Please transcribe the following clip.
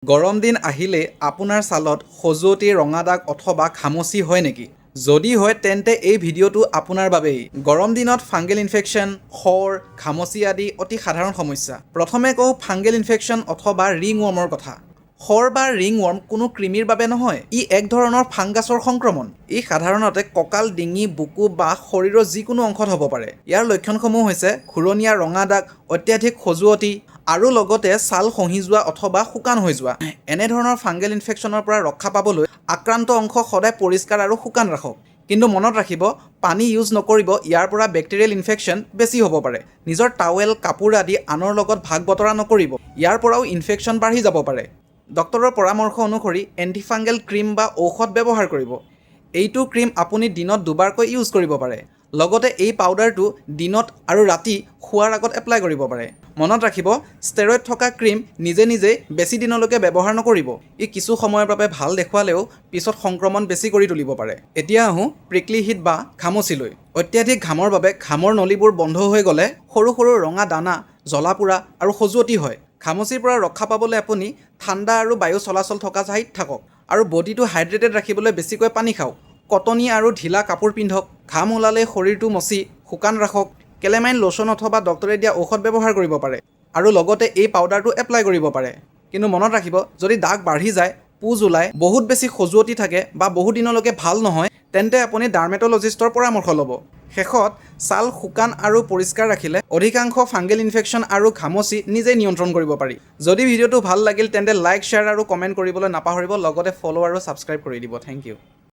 গৰম দিন আহিলে আপোনাৰ ছালত খজুৱতি, ৰঙা দাগ অথবা ঘামচি হয় নেকি? যদি হয় তেন্তে এই ভিডিঅ'টো আপোনাৰ বাবেই। গৰম দিনত ফাংগেল ইনফেকশ্যন, খৰ, ঘামচি আদি অতি সাধাৰণ সমস্যা। প্ৰথমে কওঁ ফাংগেল ইনফেকশ্যন অথবা ৰিংৱৰ্মৰ কথা। খৰ বা ৰিংৱৰ্ম কোনো কৃমিৰ বাবে নহয়, ই এক ধৰণৰ ফাংগাছৰ সংক্ৰমণ। ই সাধাৰণতে কঁকাল, ডিঙি, বুকু বা শৰীৰৰ যিকোনো অংশত হ'ব পাৰে। ইয়াৰ লক্ষণসমূহ হৈছে ঘূৰণীয়া ৰঙা দাগ, অত্যাধিক খজুৱতি আৰু লগতে ছাল খহি যোৱা অথবা শুকান হৈ যোৱা। এনেধৰণৰ ফাংগেল ইনফেকশ্যনৰ পৰা ৰক্ষা পাবলৈ আক্ৰান্ত অংশ সদায় পৰিষ্কাৰ আৰু শুকান ৰাখক। কিন্তু মনত ৰাখিব, পানী ইউজ নকৰিব, ইয়াৰ পৰা বেক্টেৰিয়েল ইনফেকশ্যন বেছি হ'ব পাৰে। নিজৰ টাৱেল, কাপোৰ আদি আনৰ লগত ভাগ বতৰা নকৰিব, ইয়াৰ পৰাও ইনফেকশ্যন বাঢ়ি যাব পাৰে। ডক্তৰৰ পৰামৰ্শ অনুসৰি এণ্টিফাংগেল ক্ৰীম বা ঔষধ ব্যৱহাৰ কৰিব। এইটো ক্ৰীম আপুনি দিনত দুবাৰকৈ ইউজ কৰিব পাৰে। লগতে এই পাউডাৰটো দিনত আৰু ৰাতি শোৱাৰ আগত এপ্লাই কৰিব পাৰে। মনত ৰাখিব, ষ্টেৰইড থকা ক্ৰীম নিজে নিজেই বেছি দিনলৈকে ব্যৱহাৰ নকৰিব। ই কিছু সময়ৰ বাবে ভাল দেখুৱালেও পিছত সংক্ৰমণ বেছি কৰি তুলিব পাৰে। এতিয়া আহোঁ প্ৰিকলি হিট বা ঘামচিলৈ। অত্যাধিক ঘামৰ বাবে ঘামৰ নলীবোৰ বন্ধ হৈ গ'লে সৰু সৰু ৰঙা দানা, জ্বলা পোৰা আৰু খজুৱতি হয়। ঘামচিৰ পৰা ৰক্ষা পাবলৈ আপুনি ঠাণ্ডা আৰু বায়ু চলাচল থকা ঠাইত থাকক আৰু বডিটো হাইড্ৰেটেড ৰাখিবলৈ বেছিকৈ পানী খাওক। কটনী আৰু ঢিলা কাপোৰ পিন্ধক। ঘাম ওলালে শৰীৰটো মচি শুকান ৰাখক। কেলেমাইন লোচন অথবা ডক্তৰে দিয়া ঔষধ ব্যৱহাৰ কৰিব পাৰে আৰু লগতে এই পাউডাৰটো এপ্লাই কৰিব পাৰে। কিন্তু মনত ৰাখিব, যদি দাগ বাঢ়ি যায়, পুজ ওলায়, বহুত বেছি খজুৱতি থাকে বা বহু দিনলৈকে ভাল নহয়, তেন্তে আপুনি ডাৰ্মেট'লজিষ্টৰ পৰামৰ্শ ল'ব। শেষত, ছাল শুকান আৰু পৰিষ্কাৰ ৰাখিলে অধিকাংশ ফাংগেল ইনফেকশ্যন আৰু ঘামচি নিজেই নিয়ন্ত্ৰণ কৰিব পাৰি। যদি ভিডিঅ'টো ভাল লাগিল তেন্তে লাইক, শ্বেয়াৰ আৰু কমেণ্ট কৰিবলৈ নাপাহৰিব। লগতে ফ'ল' আৰু ছাবস্ক্ৰাইব কৰি দিব। Thank U.